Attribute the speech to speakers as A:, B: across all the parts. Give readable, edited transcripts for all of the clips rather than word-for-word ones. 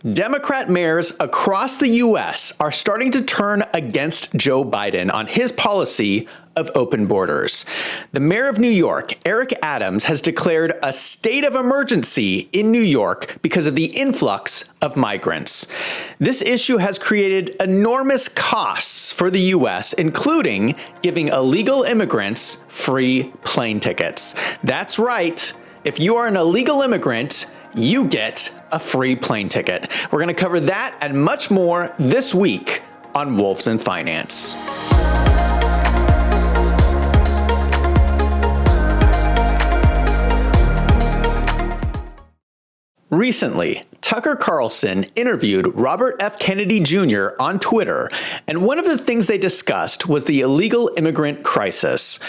A: Democrat mayors across the U.S. are starting to turn against Joe Biden on his policy of open borders. The mayor of New York, Eric Adams, has declared a state of emergency in New York because of the influx of migrants. This issue has created enormous costs for the U.S., including giving illegal immigrants free plane tickets. That's right. If you are an illegal immigrant, you get a free plane ticket. We're going to cover that and much more this week on Wolves in Finance. Recently, Tucker Carlson interviewed Robert F. Kennedy Jr. on Twitter, and one of the things they discussed was the illegal immigrant crisis.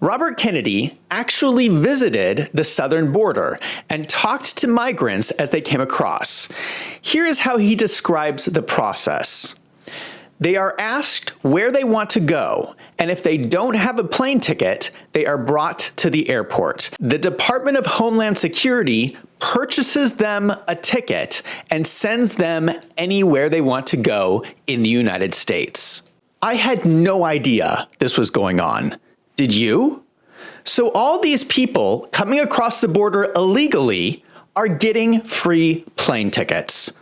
A: Robert Kennedy actually visited the southern border and talked to migrants as they came across. Here is how he describes the process. They are asked where they want to go, and if they don't have a plane ticket, they are brought to the airport. The Department of Homeland Security purchases them a ticket and sends them anywhere they want to go in the United States. I had no idea this was going on. Did you? So all these people coming across the border illegally are getting free plane tickets.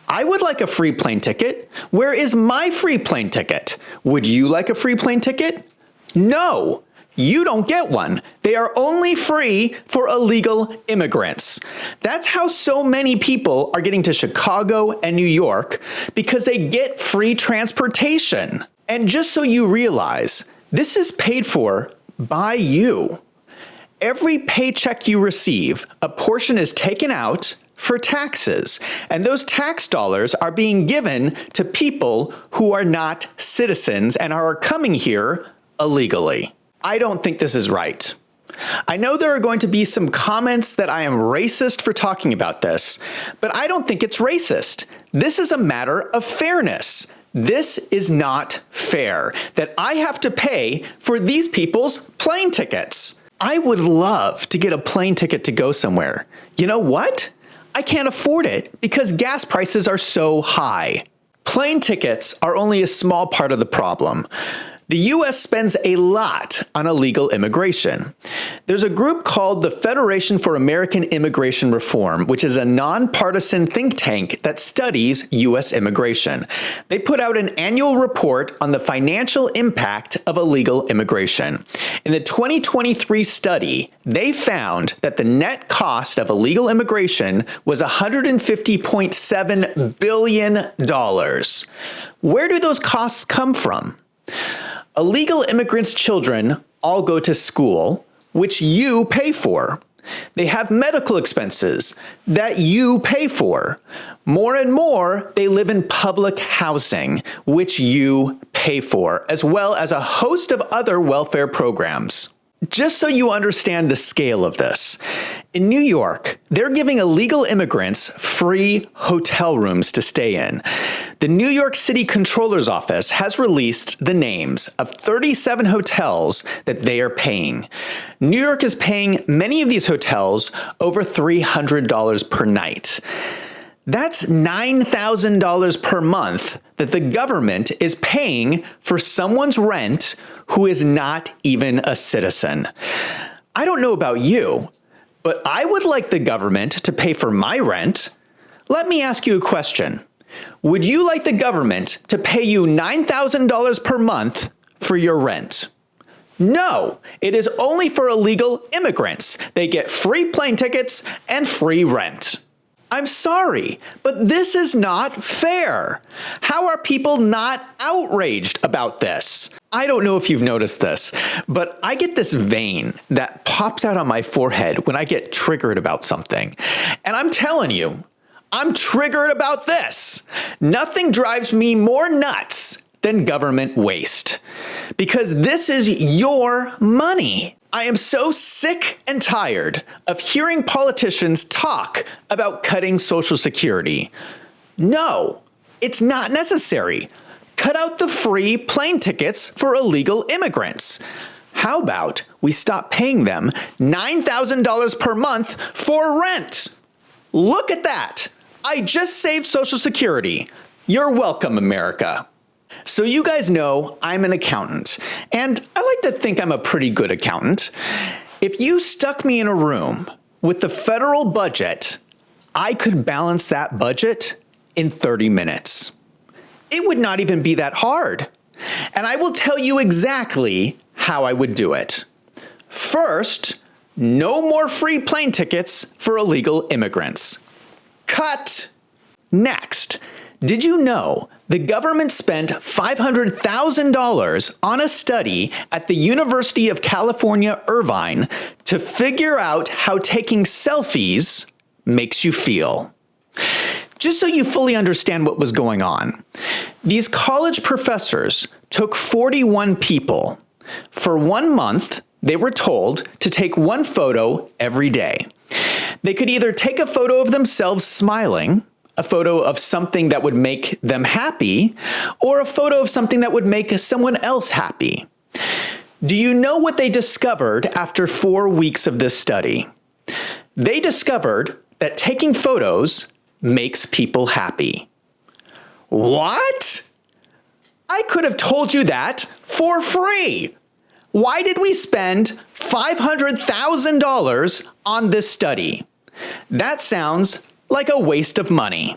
A: I would like a free plane ticket. Where is my free plane ticket? Would you like a free plane ticket? No, you don't get one. They are only free for illegal immigrants. That's how so many people are getting to Chicago and New York, because they get free transportation. And just so you realize, this is paid for by you. Every paycheck you receive, a portion is taken out for taxes, and those tax dollars are being given to people who are not citizens and are coming here illegally. I don't think this is right. I know there are going to be some comments that I am racist for talking about this, but I don't think it's racist. This is a matter of fairness. This is not fair that I have to pay for these people's plane tickets. I would love to get a plane ticket to go somewhere. You know what? I can't afford it because gas prices are so high. Plane tickets are only a small part of the problem. The U.S. spends a lot on illegal immigration. There's a group called the Federation for American Immigration Reform, which is a nonpartisan think tank that studies U.S. immigration. They put out an annual report on the financial impact of illegal immigration. In the 2023 study, they found that the net cost of illegal immigration was $150.7 billion. Where do those costs come from? Illegal immigrants' children all go to school, which you pay for. They have medical expenses that you pay for. More and more, they live in public housing, which you pay for, as well as a host of other welfare programs. Just so you understand the scale of this, in New York, they're giving illegal immigrants free hotel rooms to stay in. The New York City Comptroller's Office has released the names of 37 hotels that they are paying. New York is paying many of these hotels over $300 per night. That's $9,000 per month that the government is paying for someone's rent who is not even a citizen. I don't know about you, but I would like the government to pay for my rent. Let me ask you a question. Would you like the government to pay you $9,000 per month for your rent? No, it is only for illegal immigrants. They get free plane tickets and free rent. I'm sorry, but this is not fair. How are people not outraged about this? I don't know if you've noticed this, but I get this vein that pops out on my forehead when I get triggered about something. And I'm telling you, I'm triggered about this. Nothing drives me more nuts than government waste, because this is your money. I am so sick and tired of hearing politicians talk about cutting Social Security. No, it's not necessary. Cut out the free plane tickets for illegal immigrants. How about we stop paying them $9,000 per month for rent? Look at that. I just saved Social Security. You're welcome, America. So you guys know I'm an accountant, and I like to think I'm a pretty good accountant. If you stuck me in a room with the federal budget, I could balance that budget in 30 minutes. It would not even be that hard. And I will tell you exactly how I would do it. First, no more free plane tickets for illegal immigrants. Cut! Next, did you know the government spent $500,000 on a study at the University of California, Irvine to figure out how taking selfies makes you feel? Just so you fully understand what was going on, these college professors took 41 people. For 1 month, they were told to take one photo every day. They could either take a photo of themselves smiling, a photo of something that would make them happy, or a photo of something that would make someone else happy. Do you know what they discovered after 4 weeks of this study? They discovered that taking photos makes people happy. What? I could have told you that for free. Why did we spend $500,000 on this study? That sounds like a waste of money.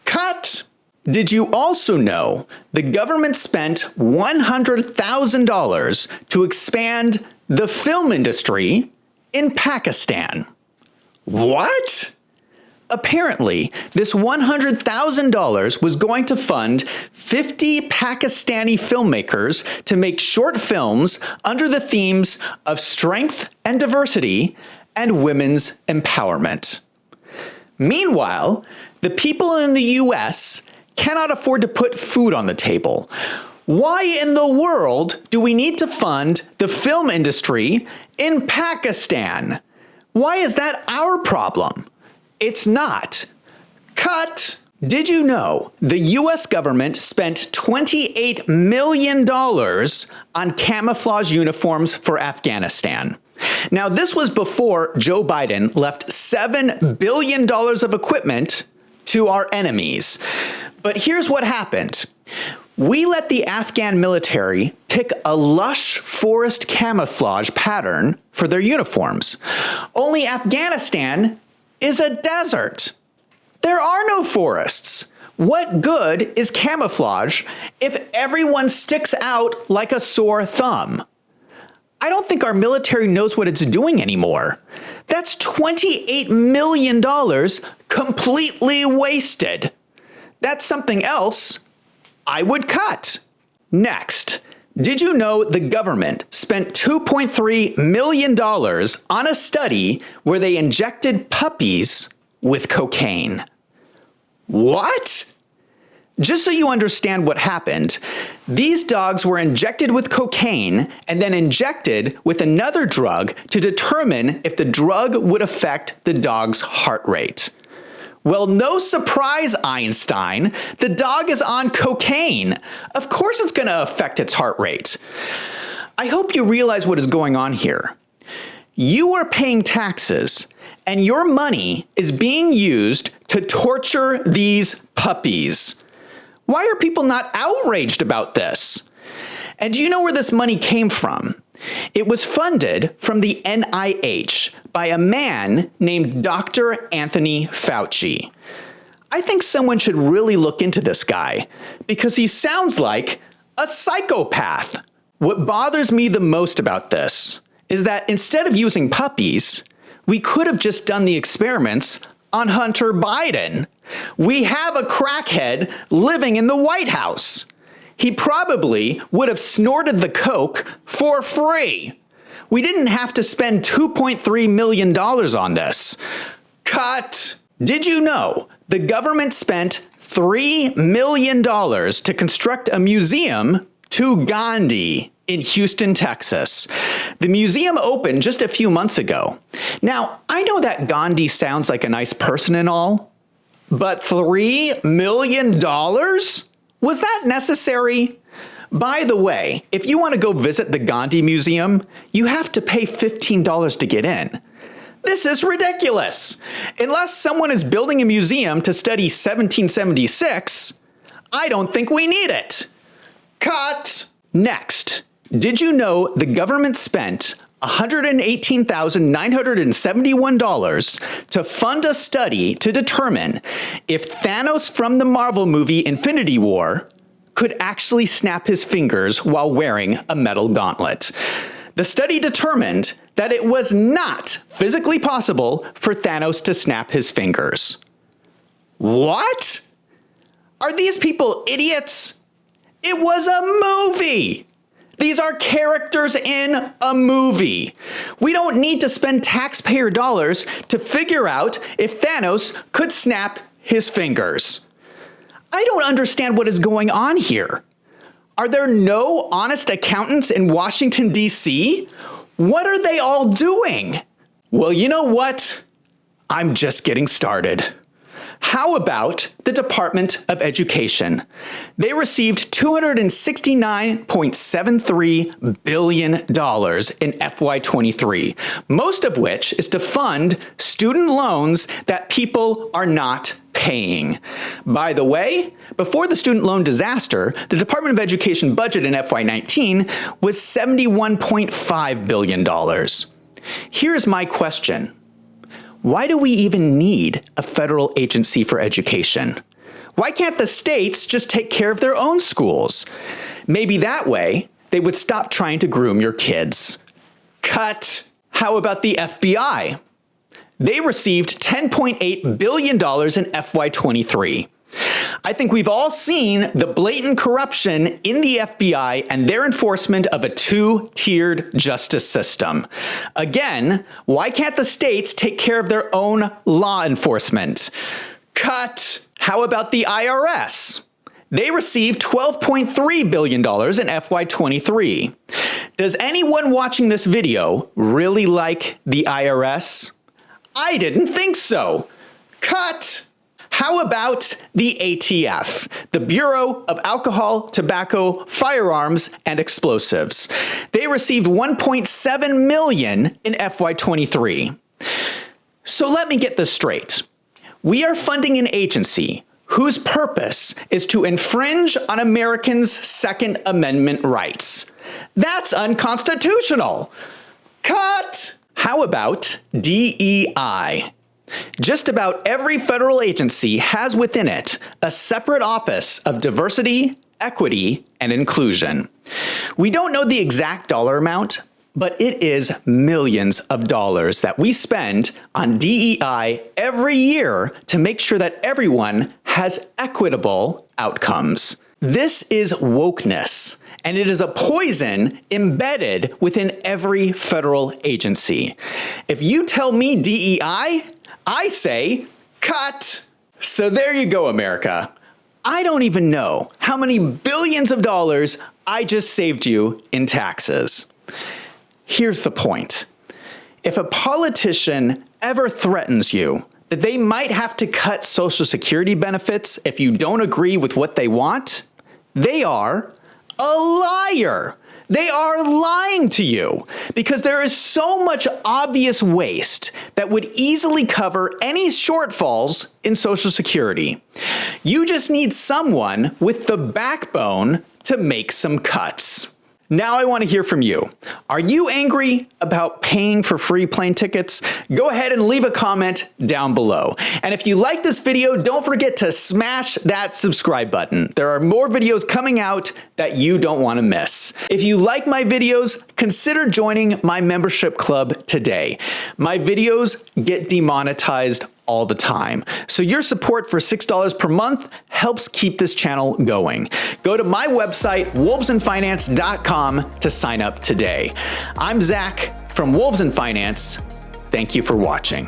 A: Cut! Did you also know the government spent $100,000 to expand the film industry in Pakistan? What? Apparently, this $100,000 was going to fund 50 Pakistani filmmakers to make short films under the themes of strength and diversity and women's empowerment. Meanwhile, the people in the US cannot afford to put food on the table. Why in the world do we need to fund the film industry in Pakistan? Why is that our problem? It's not. Cut! Did you know the US government spent $28 million on camouflage uniforms for Afghanistan? Now, this was before Joe Biden left $7 billion of equipment to our enemies. But here's what happened. We let the Afghan military pick a lush forest camouflage pattern for their uniforms. Only Afghanistan is a desert. There are no forests. What good is camouflage if everyone sticks out like a sore thumb? I don't think our military knows what it's doing anymore. That's $28 million completely wasted. That's something else I would cut. Next, did you know the government spent $2.3 million on a study where they injected puppies with cocaine? What? Just so you understand what happened, these dogs were injected with cocaine and then injected with another drug to determine if the drug would affect the dog's heart rate. Well, no surprise, Einstein. The dog is on cocaine. Of course it's going to affect its heart rate. I hope you realize what is going on here. You are paying taxes, and your money is being used to torture these puppies. Why are people not outraged about this? And do you know where this money came from? It was funded from the NIH by a man named Dr. Anthony Fauci. I think someone should really look into this guy because he sounds like a psychopath. What bothers me the most about this is that instead of using puppies, we could have just done the experiments on Hunter Biden. We have a crackhead living in the White House. He probably would have snorted the coke for free. We didn't have to spend $2.3 million on this. Cut! Did you know the government spent $3 million to construct a museum to Gandhi in Houston, Texas? The museum opened just a few months ago. Now, I know that Gandhi sounds like a nice person and all, but $3 million? Was that necessary? By the way, if you want to go visit the Gandhi Museum, you have to pay $15 to get in. This is ridiculous. Unless someone is building a museum to study 1776, I don't think we need it. Cut! Next, did you know the government spent $118,971 to fund a study to determine if Thanos from the Marvel movie Infinity War could actually snap his fingers while wearing a metal gauntlet? The study determined that it was not physically possible for Thanos to snap his fingers. What? Are these people idiots? It was a movie. These are characters in a movie. We don't need to spend taxpayer dollars to figure out if Thanos could snap his fingers. I don't understand what is going on here. Are there no honest accountants in Washington, D.C.? What are they all doing? Well, you know what? I'm just getting started. How about the Department of Education? They received $269.73 billion in FY23, most of which is to fund student loans that people are not paying. By the way, before the student loan disaster, the Department of Education budget in FY19 was $71.5 billion. Here's my question. Why do we even need a federal agency for education? Why can't the states just take care of their own schools? Maybe that way they would stop trying to groom your kids. Cut! How about the FBI? They received $10.8 billion in FY23. I think we've all seen the blatant corruption in the FBI and their enforcement of a two-tiered justice system. Again, why can't the states take care of their own law enforcement? Cut! How about the IRS? They received $12.3 billion in FY23. Does anyone watching this video really like the IRS? I didn't think so. Cut! How about the ATF, the Bureau of Alcohol, Tobacco, Firearms, and Explosives? They received $1.7 million in FY23. So let me get this straight. We are funding an agency whose purpose is to infringe on Americans' Second Amendment rights. That's unconstitutional. Cut! How about DEI? Just about every federal agency has within it a separate office of diversity, equity, and inclusion. We don't know the exact dollar amount, but it is millions of dollars that we spend on DEI every year to make sure that everyone has equitable outcomes. This is wokeness, and it is a poison embedded within every federal agency. If you tell me DEI, I say, cut! So there you go, America. I don't even know how many billions of dollars I just saved you in taxes. Here's the point. If a politician ever threatens you that they might have to cut Social Security benefits if you don't agree with what they want, they are a liar. They are lying to you because there is so much obvious waste that would easily cover any shortfalls in Social Security. You just need someone with the backbone to make some cuts. Now I want to hear from you. Are you angry about paying for free plane tickets? Go ahead and leave a comment down below. And if you like this video, don't forget to smash that subscribe button. There are more videos coming out that you don't want to miss. If you like my videos, consider joining my membership club today. My videos get demonetized all the time. So your support for $6 per month helps keep this channel going. Go to my website, wolvesandfinance.com to sign up today. I'm Zach from Wolves and Finance. Thank you for watching.